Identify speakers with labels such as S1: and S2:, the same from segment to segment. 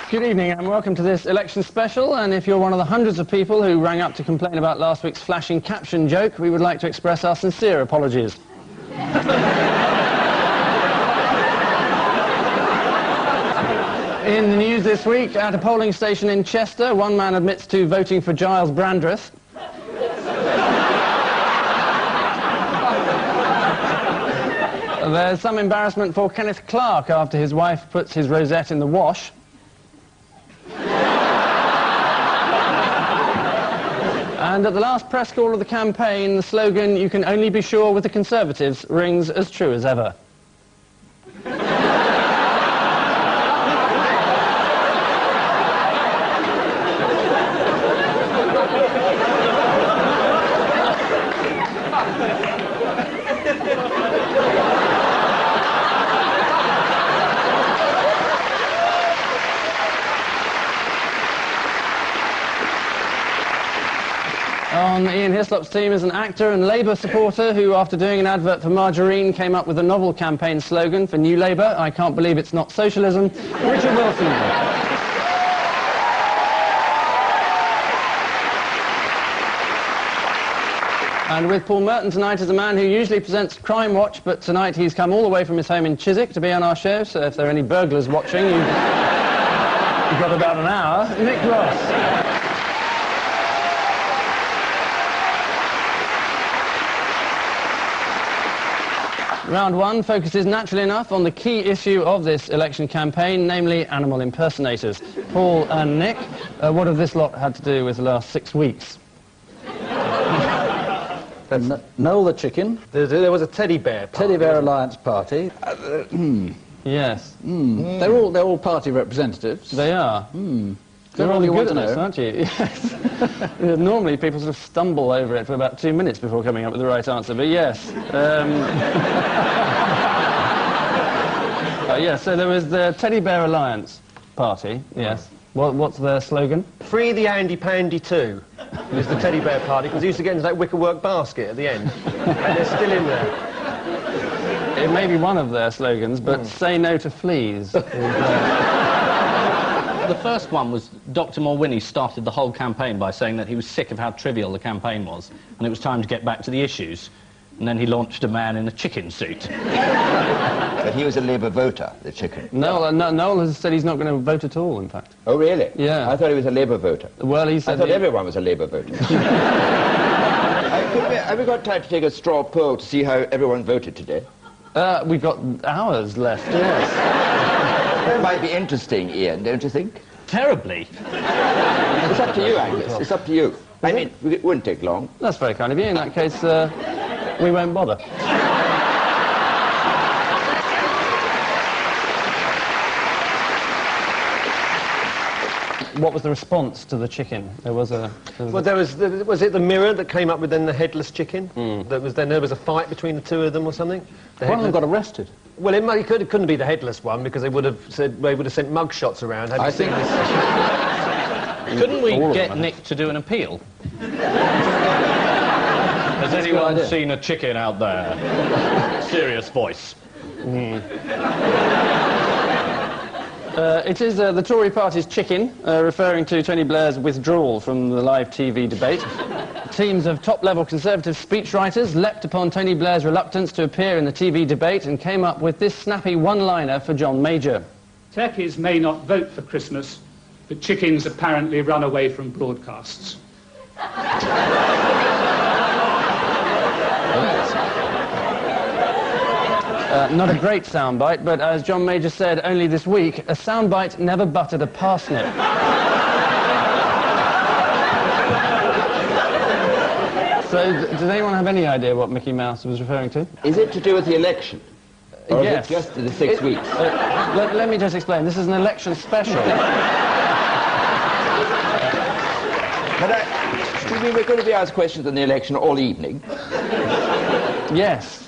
S1: Good evening and welcome to this election special, and if you're one of the hundreds of people who rang up to complain about last week's flashing caption joke, we would like to express our sincere apologies. In the news this week, at a polling station in Chester, one man admits to voting for Giles Brandreth. There's some embarrassment for Kenneth Clarke after his wife puts his rosette in the wash. And at the last press call of the campaign, the slogan, "You can only be sure with the Conservatives," rings as true as ever. On Ian Hislop's team is an actor and Labour supporter who, after doing an advert for margarine, came up with a novel campaign slogan for New Labour: "I can't believe it's not socialism." Richard Wilson. And with Paul Merton tonight is a man who usually presents Crime Watch, but tonight he's come all the way from his home in Chiswick to be on our show, so if there are any burglars watching, you've got about an hour. Nick Ross. Round one focuses naturally enough on the key issue of this election campaign, namely animal impersonators. Paul and Nick, what have this lot had to do with the last 6 weeks?
S2: Noel the chicken.
S3: There was a teddy bear party.
S2: Teddy Bear Alliance party.
S1: Yes.
S2: They're all party representatives.
S1: They are. They're all good at this, aren't you? Yes. Normally people sort of stumble over it for about 2 minutes before coming up with the right answer, but yes. Yes, so there was the Teddy Bear Alliance party, yes. What's their slogan?
S3: Free the Andy Pandy too, is the teddy bear party, because they used to get into that wickerwork basket at the end, and they're still in there.
S1: It may be one of their slogans, but say no to fleas.
S4: The first one was Dr. Mulwiney started the whole campaign by saying that he was sick of how trivial the campaign was, and it was time to get back to the issues. And then he launched a man in a chicken suit.
S5: But he was a Labour voter, the chicken.
S1: Noel has said he's not going to vote at all, in fact.
S5: Oh, really?
S1: Yeah.
S5: I thought he was a Labour voter.
S1: Well, he said...
S5: I thought everyone was a Labour voter. Have we got time to take a straw poll to see how everyone voted today?
S1: We've got hours left, yes.
S5: That might be interesting, Ian, don't you think?
S4: Terribly.
S5: It's up to you, Angus. It's up to you. I mean, it wouldn't take long.
S1: That's very kind of you. In that case, we won't bother. What was the response to the chicken? Was it the Mirror that came up with then the headless chicken? There was a fight between the two of them or something?
S2: One of them got arrested.
S3: Well, it couldn't be the headless one, because they would have sent mug shots around.
S2: I think
S4: Couldn't we get Nick to do an appeal? Has anyone seen a chicken out there? Serious voice.
S1: It is the Tory party's chicken, referring to Tony Blair's withdrawal from the live TV debate. Teams of top-level Conservative speechwriters leapt upon Tony Blair's reluctance to appear in the TV debate and came up with this snappy one-liner for John Major.
S6: Techies may not vote for Christmas, but chickens apparently run away from broadcasts.
S1: Not a great soundbite, but as John Major said only this week, a soundbite never buttered a parsnip. So, does anyone have any idea what Mickey Mouse was referring to?
S5: Is it to do with the election? Or
S1: Yes.
S5: is it just the 6 weeks?
S1: Let me just explain. This is an election special.
S5: But excuse me, we're going to be asked questions on the election all evening.
S1: Yes.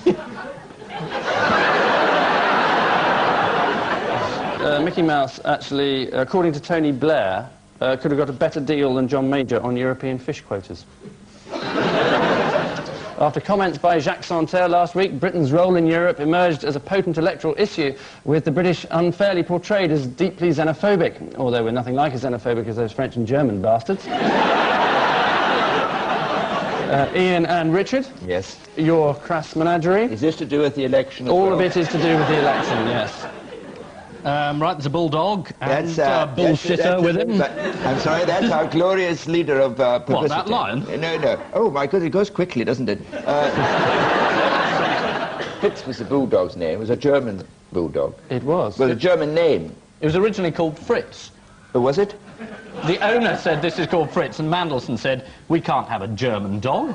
S1: Mickey Mouse, actually, according to Tony Blair, could have got a better deal than John Major on European fish quotas. After comments by Jacques Santerre last week, Britain's role in Europe emerged as a potent electoral issue, with the British unfairly portrayed as deeply xenophobic, although we're nothing like as xenophobic as those French and German bastards. Ian and Richard,
S5: Yes.
S1: your crass menagerie.
S5: Is this to do with the election as
S1: All
S5: well?
S1: of it is to do with the election, yes.
S4: Right, there's a bulldog and
S5: That's,
S4: a bullshitter with him.
S5: I'm sorry, that's our glorious leader of publicity.
S4: What, that lion?
S5: No. Oh, my God, it goes quickly, doesn't it? Fitz was the bulldog's name. It was a German bulldog.
S1: It was.
S5: Well, a German name.
S4: It was originally called Fritz.
S5: Oh, was it?
S4: The owner said this is called Fritz, and Mandelson said, we can't have a German dog.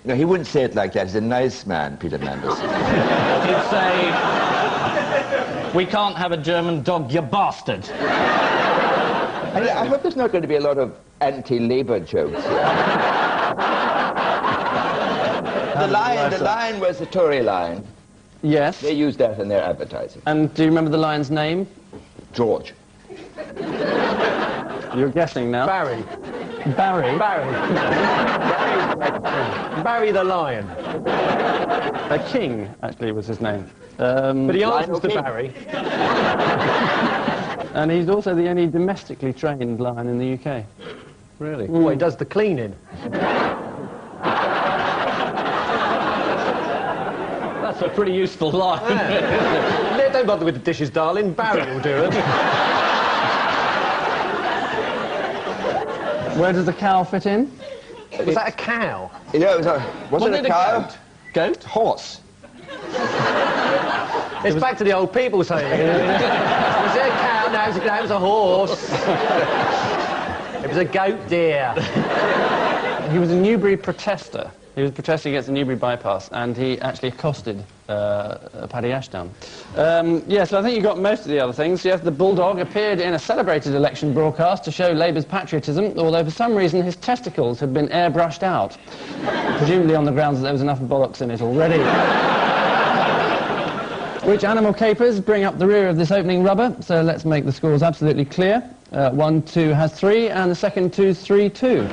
S5: No, he wouldn't say it like that. He's a nice man, Peter Mandelson.
S4: He'd say, we can't have a German dog, you bastard.
S5: I hope there's not going to be a lot of anti-Labour jokes here. The lion was the Tory lion.
S1: Yes.
S5: They used that in their advertising.
S1: And do you remember the lion's name?
S5: George.
S1: You're guessing now.
S3: Barry.
S1: Barry.
S3: Barry the lion.
S1: A king, actually, was his name.
S3: But he answers to
S5: King.
S3: Barry.
S1: And he's also the only domestically trained lion in the UK.
S3: Really? Well, he does the cleaning.
S4: That's a pretty useful line.
S3: Yeah. Don't bother with the dishes, darling. Barry will do it.
S1: Where does the cow fit in?
S3: Was that a cow?
S5: You know, was it a cow?
S4: Goat?
S5: Horse.
S3: It's back to the old people saying it. Was it a cow? No, it was a horse. It was a goat deer.
S1: He was a Newbury protester. He was protesting against the Newbury bypass, and he actually accosted Paddy Ashdown. Yes, I think you got most of the other things. Yes, the bulldog appeared in a celebrated election broadcast to show Labour's patriotism, although for some reason his testicles had been airbrushed out, presumably on the grounds that there was enough bollocks in it already. Which animal capers bring up the rear of this opening rubber, so let's make the scores absolutely clear. 1, 2 has 3, and the second 2's 3, 2.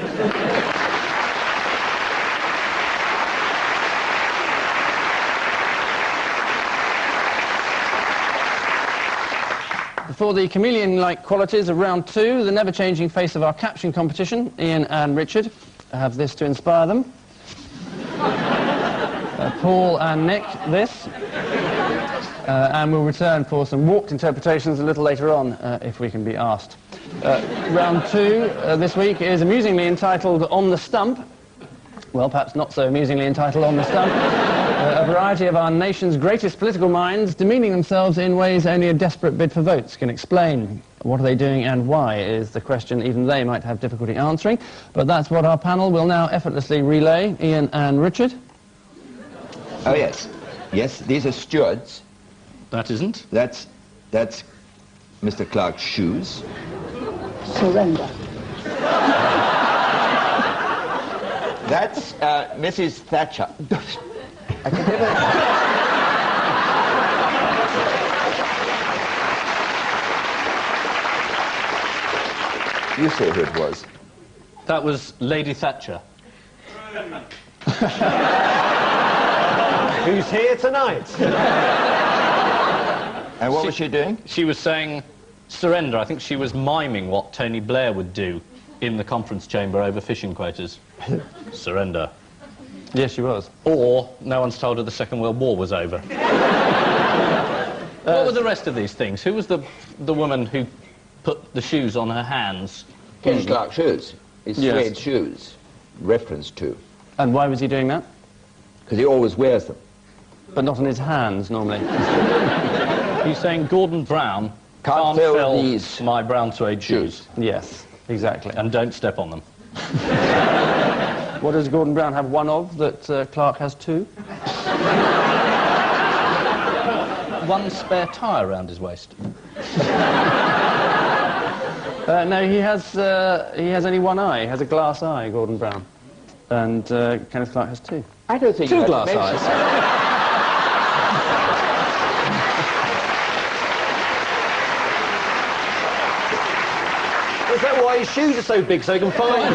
S1: For the chameleon-like qualities of round 2, the never-changing face of our caption competition, Ian and Richard have this to inspire them. Paul and Nick, this. And we'll return for some warped interpretations a little later on, if we can be asked. Round 2 this week is amusingly entitled On the Stump. Well, perhaps not so amusingly entitled On the Stump. A variety of our nation's greatest political minds demeaning themselves in ways only a desperate bid for votes can explain. What are they doing and why is the question even they might have difficulty answering. But that's what our panel will now effortlessly relay. Ian and Richard.
S5: Oh, yes. Yes, these are stewards.
S4: That isn't.
S5: That's Mr. Clark's shoes.
S7: Surrender.
S5: That's Mrs. Thatcher. I can never... You say who it was.
S4: That was Lady Thatcher.
S3: Who's here tonight?
S5: And what was she doing?
S4: She was saying, surrender. I think she was miming what Tony Blair would do in the conference chamber over fishing quotas. Surrender.
S1: Yes, she was.
S4: Or, no one's told her the Second World War was over. What were the rest of these things? Who was the woman who put the shoes on her hands?
S5: Mrs. Clark's shoes. His
S1: Yes.
S5: suede shoes. Reference to.
S1: And why was he doing that?
S5: Because he always wears them.
S1: But not on his hands, normally.
S4: He's saying Gordon Brown
S5: Can't fill these
S4: my brown suede shoes.
S1: Yes, exactly.
S4: And don't step on them.
S1: What does Gordon Brown have one of that Clark has two?
S4: One spare tyre around his waist.
S1: No, he has only one eye. He has a glass eye, Gordon Brown. And Kenneth Clark has two.
S5: I don't think
S1: Two
S5: you have to
S1: glass
S5: mention
S1: eyes.
S5: that.
S3: Is that why his shoes are so big, so he can find them?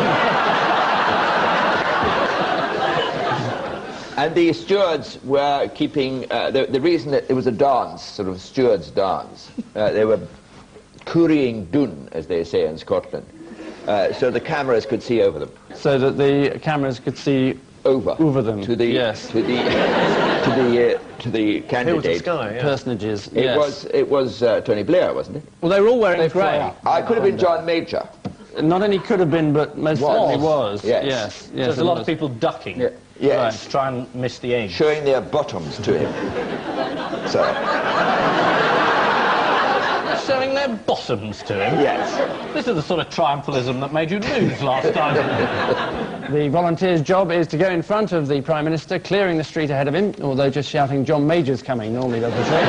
S5: And the stewards were keeping... the reason that it was a dance, sort of steward's dance, they were currying dun, as they say in Scotland, so the cameras could see over them.
S1: So that the cameras could see over them.
S5: To the,
S1: yes.
S5: to the candidate.
S3: Sky, yeah.
S1: Personages,
S5: It was Tony Blair, wasn't it?
S1: Well, they were all wearing grey.
S5: I could have been John Major.
S1: Not only could have been, but most certainly was.
S5: Yes.
S1: Yes.
S4: So there's a lot of people ducking.
S5: Yeah. Yes.
S4: To try and miss the aim.
S5: Showing their bottoms to him. So,
S4: Showing their bottoms to him.
S5: yes.
S4: This is the sort of triumphalism that made you lose last time.
S1: The volunteer's job is to go in front of the Prime Minister, clearing the street ahead of him, although just shouting John Major's coming normally does the trick.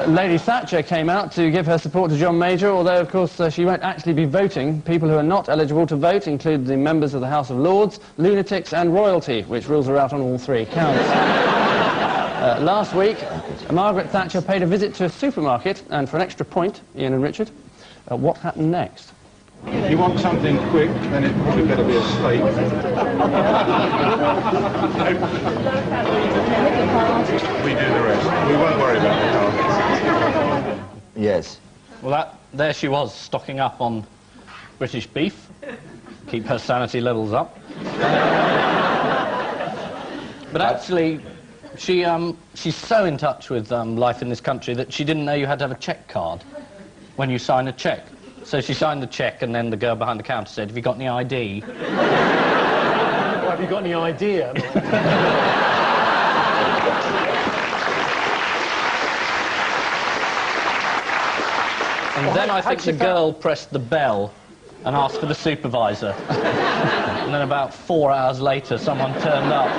S1: Lady Thatcher came out to give her support to John Major, although, of course, she won't actually be voting. People who are not eligible to vote include the members of the House of Lords, lunatics and royalty, which rules her out on all three counts. Last week, Margaret Thatcher paid a visit to a supermarket, and for an extra point, Ian and Richard, what happened next?
S8: If you want something quick, then it probably better be a steak. We do the rest. We won't worry about the car.
S5: Yes.
S4: Well, there she was, stocking up on British beef. Keep her sanity levels up. But actually, she's so in touch with life in this country that she didn't know you had to have a cheque card when you sign a cheque. So she signed the cheque, and then the girl behind the counter said, "Have you got any ID?"
S3: Well, have you got any idea?
S4: And then I think the girl pressed the bell and asked for the supervisor. And then about 4 hours later, someone turned up.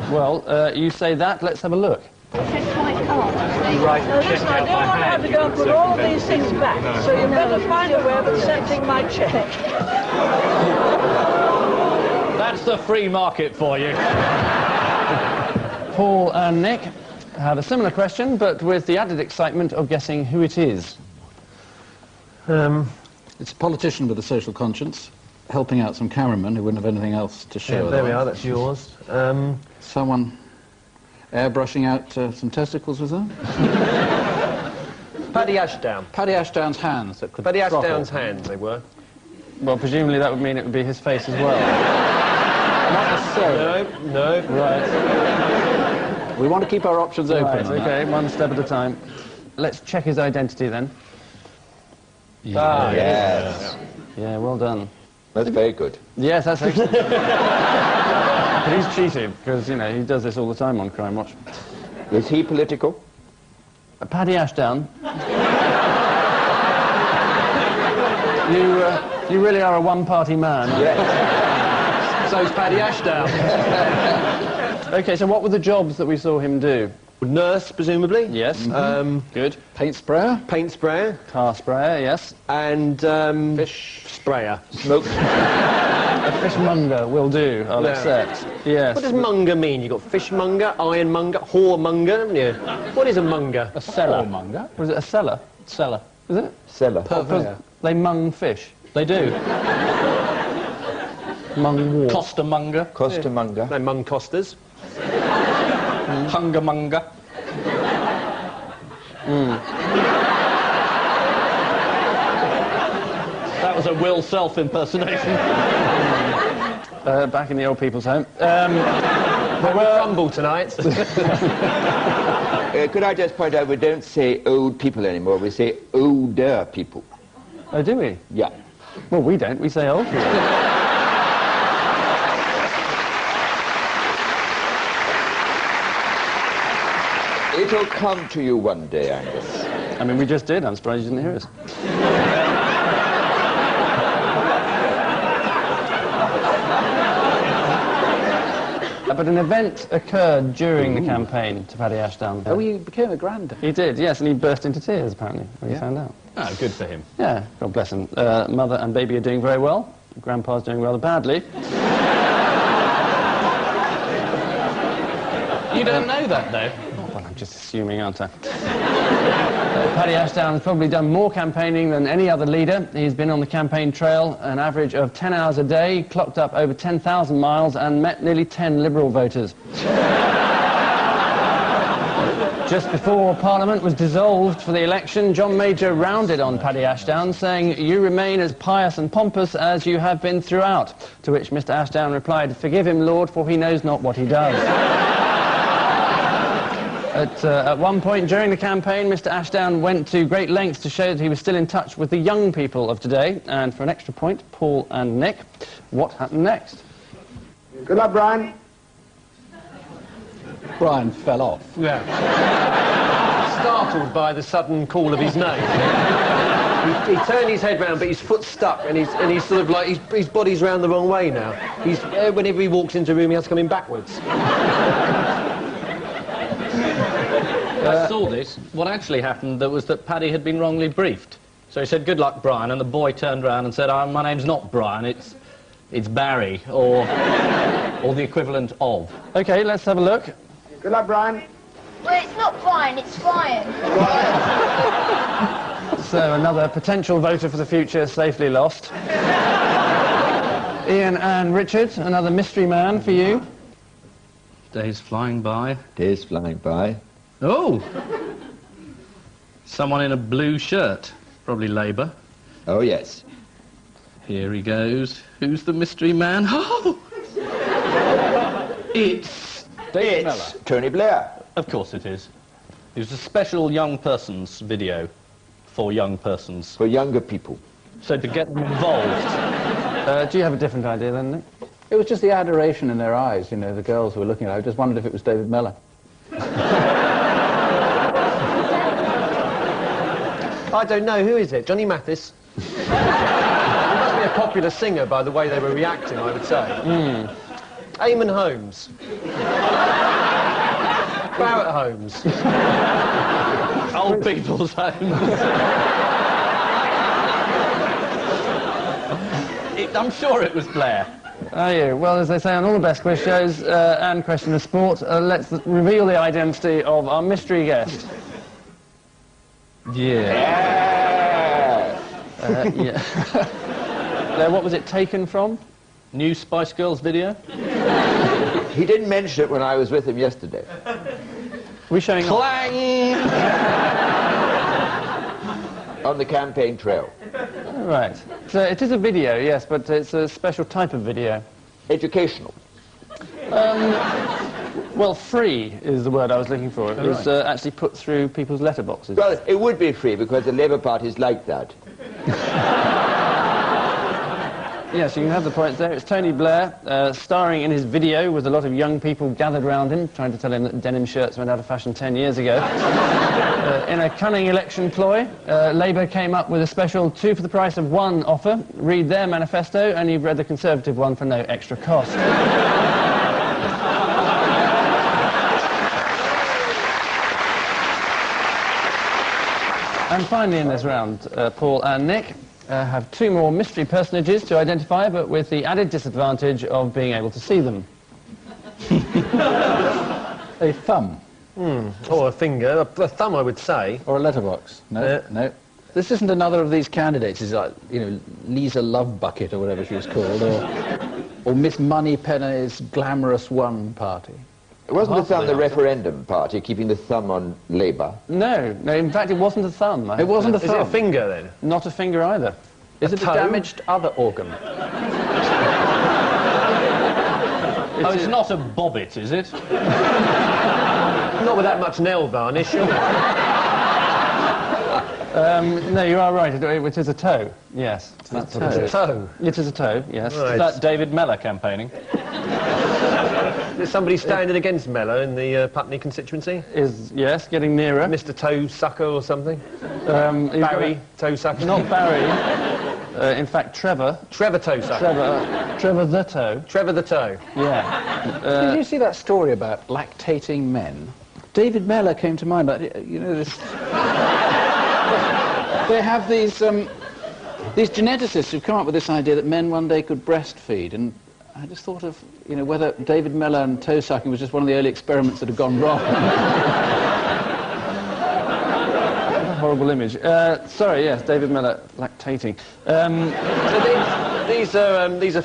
S1: Well, you say that, let's have a look.
S7: Check my card.
S3: Right,
S7: No, listen, I don't want to have to go and put all these things back, so you better find a way of accepting my cheque.
S4: That's the free market for you.
S1: Paul and Nick have a similar question, but with the added excitement of guessing who it is.
S2: It's a politician with a social conscience, helping out some cameramen who wouldn't have anything else to show.
S3: There we are, that's yours.
S2: Someone airbrushing out some testicles, was there?
S3: Paddy Ashdown.
S2: Paddy Ashdown's hands that could
S3: Paddy
S2: throttle.
S3: Ashdown's hands, they were.
S1: Well, presumably that would mean it would be his face as well. Not necessarily.
S3: No.
S1: Right.
S2: We want to keep our options open.
S1: Right,
S2: on that.
S1: okay, one step at a time. Let's check his identity then.
S5: Yes.
S1: Yeah, well done.
S5: That's very good.
S1: Yes, that's excellent. But he's cheated, because, you know, he does this all the time on Crime Watch.
S5: Is he political?
S1: Paddy Ashdown. You really are a one-party man.
S5: Yes.
S3: So's Paddy Ashdown.
S1: Okay, so what were the jobs that we saw him do?
S3: Nurse, presumably.
S1: Yes. Good.
S2: Paint sprayer?
S3: Paint sprayer.
S1: Car sprayer, yes.
S3: And
S2: Fish.
S3: sprayer.
S5: Smoke.
S1: A fishmonger will do, I'll
S3: Yeah.
S1: accept. Yes.
S3: What does monger mean? You've got fishmonger, ironmonger, whoremonger, haven't you? What is a monger?
S1: A cellar.
S2: Whoremonger.
S1: Was it a cellar?
S4: Cellar.
S1: Is it?
S5: Cellar.
S1: Because they mung fish.
S4: They do.
S1: Mung war.
S4: Costermonger.
S5: Costermonger.
S3: No, mung costers.
S4: Hungermonger. That was a Will Self impersonation.
S1: Back in the old people's home.
S3: They were rumble tonight.
S5: Could I just point out, we don't say old people anymore, we say older people.
S1: Oh, do we?
S5: Yeah.
S1: Well, we don't. We say old people.
S5: It'll come to you one day, Angus.
S1: I mean, we just did. I'm surprised you didn't hear us. But an event occurred during the campaign to Paddy Ashdown.
S2: Oh, he became a grandad.
S1: He did, yes, and he burst into tears, apparently, when he found out.
S4: Oh, good for him.
S1: Yeah, God bless him. Mother and baby are doing very well. Grandpa's doing rather badly.
S4: You don't know that, though.
S1: Well, I'm I'm just assuming, aren't I? Paddy Ashdown's probably done more campaigning than any other leader. He's been on the campaign trail an average of 10 hours a day, clocked up over 10,000 miles and met nearly 10 Liberal voters. Just before Parliament was dissolved for the election, John Major rounded on Paddy Ashdown, saying, "You remain as pious and pompous as you have been throughout." To which Mr Ashdown replied, "Forgive him, Lord, for he knows not what he does." At one point during the campaign, Mr Ashdown went to great lengths to show that he was still in touch with the young people of today. And for an extra point, Paul and Nick, what happened next?
S9: Good luck, Brian.
S2: Brian fell off.
S3: Yeah. Startled by the sudden call of his name. He turned his head round, but his foot's stuck, and he's sort of like, his body's round the wrong way now. Whenever he walks into a room, he has to come in backwards.
S4: I saw this. What actually happened was that Paddy had been wrongly briefed. So he said, "Good luck, Brian," and the boy turned round and said, "My name's not Brian, it's Barry," or the equivalent of.
S1: OK, let's have a look.
S9: Good luck, Brian.
S10: Well, it's not Brian, it's Brian.
S1: So another potential voter for the future safely lost. Ian and Richard, another mystery man for you.
S4: Days flying by.
S5: Days flying by.
S4: Oh! Someone in a blue shirt. Probably Labour.
S5: Oh, yes.
S4: Here he goes. Who's the mystery man? Oh! It's
S2: David Miller.
S5: It's Tony Blair.
S4: Of course it is. It was a special young persons video for young persons.
S5: For younger people.
S4: So to get them involved.
S1: Do you have a different idea then, Nick?
S2: It was just the adoration in their eyes, you know, the girls who were looking at it. I just wondered if it was David Miller.
S3: I don't know, who is it? Johnny Mathis? He must be a popular singer by the way they were reacting, I would say. Eamon Holmes. Barrett Holmes.
S4: Old people's homes. I'm sure it was Blair.
S1: Oh, yeah. Well, as they say on all the best quiz shows and Question of Sport, let's reveal the identity of our mystery guest.
S4: Yeah.
S1: Yeah. What was it taken from?
S4: New Spice Girls video?
S5: He didn't mention it when I was with him yesterday.
S1: We're showing
S4: Clang!
S5: On the campaign trail.
S1: Right. So it is a video, yes, but it's a special type of video.
S5: Educational.
S1: Well, free is the word I was looking for. It was actually put through people's letterboxes.
S5: Well, it would be free because the Labour Party is like that.
S1: Yes, you can have the points there. It's Tony Blair, starring in his video with a lot of young people gathered round him, trying to tell him that denim shirts went out of fashion 10 years ago. In a cunning election ploy, Labour came up with a special 2 for the price of 1 offer. Read their manifesto, and you've read the Conservative one for no extra cost. And finally in this round, Paul and Nick have 2 more mystery personages to identify, but with the added disadvantage of being able to see them.
S2: A thumb.
S3: Or a finger. A thumb, I would say.
S2: Or a letterbox. No, no. This isn't another of these candidates. It's like, you know, Lisa Lovebucket or whatever she was called, or Miss Moneypenny's Glamorous One party.
S5: It wasn't the thumb the referendum party keeping the thumb on Labour?
S1: No, in fact it wasn't a thumb.
S2: It wasn't a
S3: Is it
S2: thumb.
S3: a finger, then?
S1: Not a finger either.
S2: Is it a
S3: toe?
S2: damaged other organ?
S4: Oh, it's not a bobbit, is it?
S3: Not with that much nail varnish.
S1: No, you are right. It is a toe. Yes, that's what it is.
S3: Toe.
S1: It is a toe. Yes.
S3: Right.
S4: Is that David Mellor campaigning?
S3: Is somebody standing against Mellor in the Putney constituency?
S1: Is yes, getting nearer.
S3: Mr. Toe Sucker or something?
S1: You've got
S3: Barry Toe Sucker?
S1: Not Barry. In fact, Trevor.
S3: Trevor Toe Sucker.
S1: Trevor the Toe.
S3: Trevor the Toe.
S1: Yeah.
S2: Did you see that story about lactating men? David Mellor came to mind. Like, you know, this... They have these geneticists who've come up with this idea that men one day could breastfeed, and I just thought of, you know, whether David Mellor and toe sucking was just one of the early experiments that had gone wrong.
S1: horrible image. Sorry, yes, David Miller lactating.
S3: So these are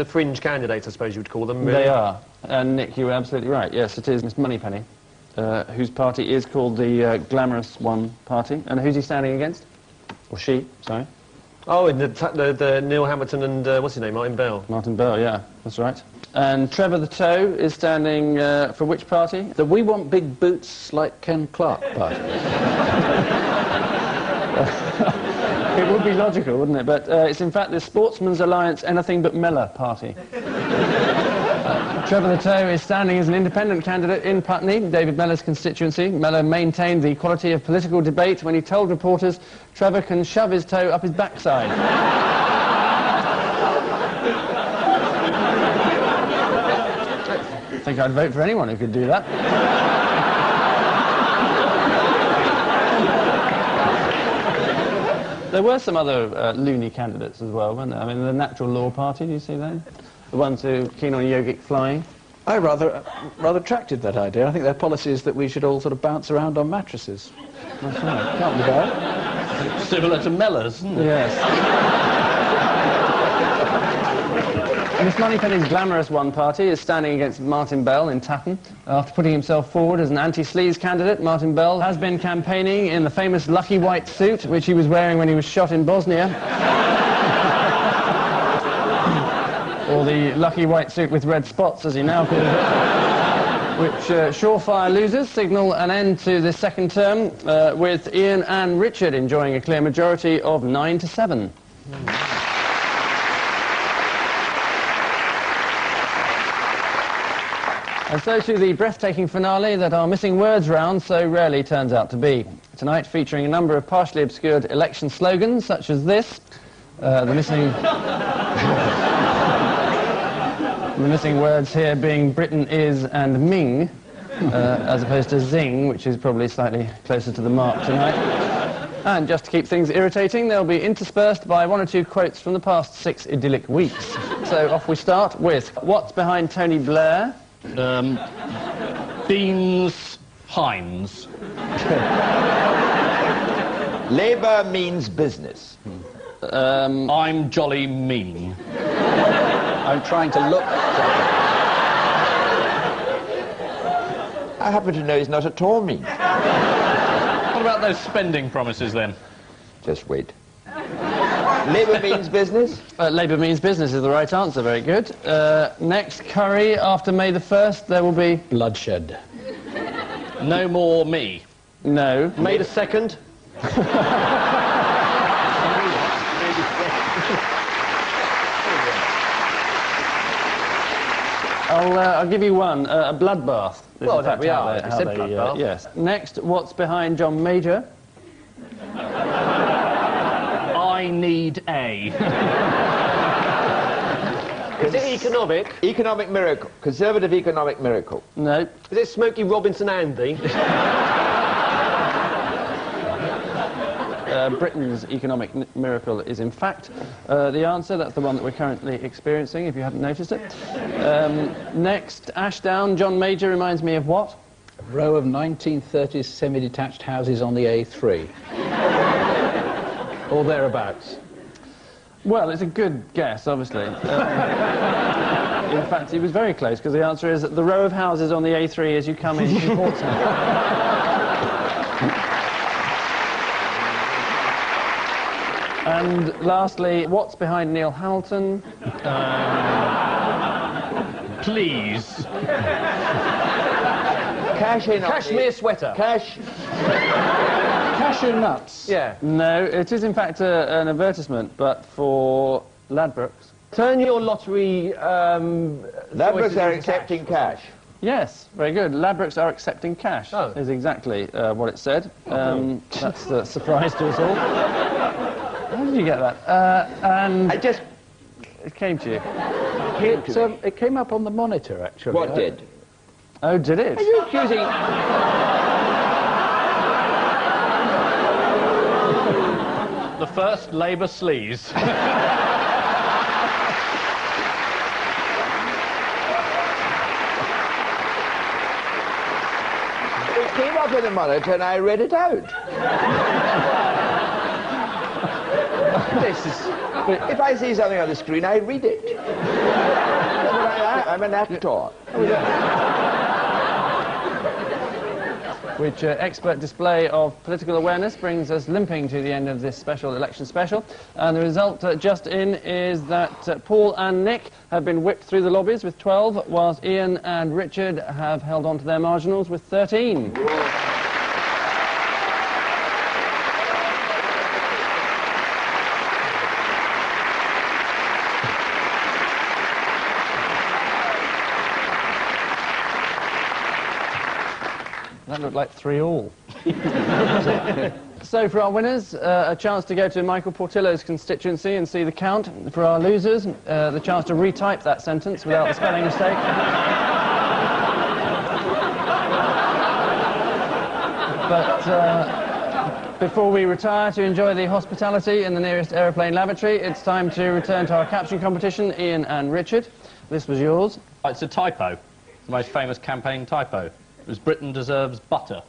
S3: fringe candidates, I suppose you would call them. Really.
S1: They are. And Nick, you were absolutely right. Yes, it is Miss Moneypenny, whose party is called the Glamorous One Party. And who's he standing against? Or she, sorry.
S3: Oh, and the Neil Hamilton and what's his name, Martin Bell.
S1: Martin Bell, yeah, that's right. And Trevor the Toe is standing for which party?
S2: The We Want Big Boots Like Ken Clark party.
S1: It would be logical, wouldn't it? But it's in fact the Sportsman's Alliance Anything But Miller party. Trevor the Toe is standing as an independent candidate in Putney, David Miller's constituency. Miller maintained the quality of political debate when he told reporters Trevor can shove his toe up his backside. I think I'd vote for anyone who could do that. There were some other loony candidates as well, weren't there? I mean, the Natural Law Party, do you see that? The ones who are keen on yogic flying.
S2: I rather attracted that idea. I think their policy is that we should all sort of bounce around on mattresses.
S1: That's right.
S2: Can't be bad.
S4: Similar to Miller's, isn't it?
S1: Yes. Miss Moneypenny's Glamorous One party is standing against Martin Bell in Tatton. After putting himself forward as an anti-sleaze candidate, Martin Bell has been campaigning in the famous lucky white suit, which he was wearing when he was shot in Bosnia. Or the lucky white suit with red spots, as he now calls it, which surefire losers signal an end to this second term, with Ian and Richard enjoying a clear majority of 9-7. And so to the breathtaking finale that our Missing Words round so rarely turns out to be. Tonight featuring a number of partially obscured election slogans, such as this, the missing words here being Britain is and Ming, as opposed to zing, which is probably slightly closer to the mark tonight. And just to keep things irritating, they'll be interspersed by one or two quotes from the past 6 idyllic weeks. So off we start with, what's behind Tony Blair?
S4: Beans Heinz.
S5: Labour means business.
S4: I'm jolly mean.
S2: I'm trying to look...
S5: I happen to know he's not at all mean.
S4: What about those spending promises then?
S5: Just wait. Labour means business?
S1: Labour means business is the right answer, very good. Next, Curry, after May the 1st, there will be...
S2: bloodshed.
S4: No more me.
S1: No.
S3: May the 2nd.
S1: I'll give you one, a bloodbath.
S3: Well, there we are.
S1: How they,
S3: bloodbath.
S1: yes. Next, what's behind John Major?
S4: I need a.
S3: Is it economic?
S5: Economic miracle. Conservative economic miracle.
S1: No.
S3: Is it Smokey Robinson Andy?
S1: Britain's economic miracle is in fact the answer. That's the one that we're currently experiencing, if you hadn't noticed it. Next, Ashdown, John Major reminds me of what?
S2: A row of 1930s semi-detached houses on the A3. Or thereabouts.
S1: Well, it's a good guess, obviously. In fact, he was very close, because the answer is the row of houses on the A3 as you come in Portsmouth. And lastly, what's behind Neil Hamilton?
S4: Please.
S3: Cashmere sweater.
S2: Cashew nuts.
S3: Yeah.
S1: No, it is in fact an advertisement, but for Ladbrokes.
S3: Turn your lottery...
S5: Ladbrokes are accepting cash.
S1: Yes, very good. Ladbrokes are accepting cash,
S3: Oh.
S1: is exactly what it said. That's the surprise to us all. How did you get that? And
S5: I just...
S1: it came to you.
S2: It came up on the monitor, actually.
S5: What did?
S1: Oh, did it?
S5: Are you accusing...
S4: The first Labour sleaze.
S5: came up on the monitor and I read it out. This is... If I see something on the screen, I read it. I'm an actor.
S1: Which expert display of political awareness brings us limping to the end of this special election special. And the result just in is that Paul and Nick have been whipped through the lobbies with 12, whilst Ian and Richard have held on to their marginals with 13. That looked like 3-all. So for our winners, a chance to go to Michael Portillo's constituency and see the count. For our losers, the chance to retype that sentence without the spelling mistake. But before we retire to enjoy the hospitality in the nearest aeroplane lavatory, it's time to return to our caption competition. Ian and Richard, this was yours.
S4: It's a typo. The most famous campaign typo. It was Britain deserves butter.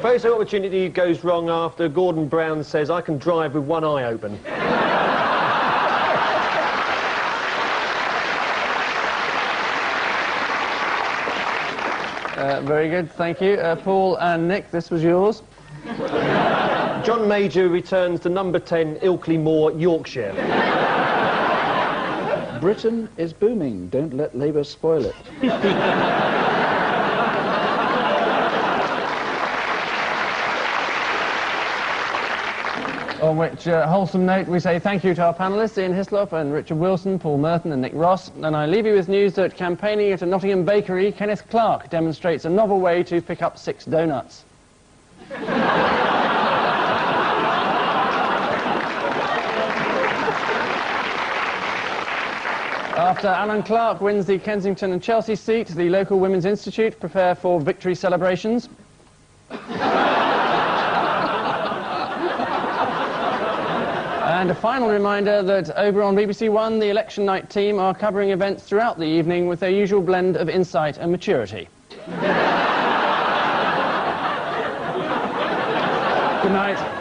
S3: Photo opportunity goes wrong after Gordon Brown says, I can drive with one eye open.
S1: Very good, thank you. Paul and Nick, this was yours.
S3: John Major returns to number 10, Ilkley Moor, Yorkshire.
S2: Britain is booming. Don't let Labour spoil it.
S1: On which wholesome note we say thank you to our panellists, Ian Hislop and Richard Wilson, Paul Merton and Nick Ross. And I leave you with news that campaigning at a Nottingham bakery, Kenneth Clarke demonstrates a novel way to pick up 6 donuts. After Alan Clark wins the Kensington and Chelsea seat, the local Women's Institute prepare for victory celebrations. And a final reminder that over on BBC One, the election night team are covering events throughout the evening with their usual blend of insight and maturity. Good night.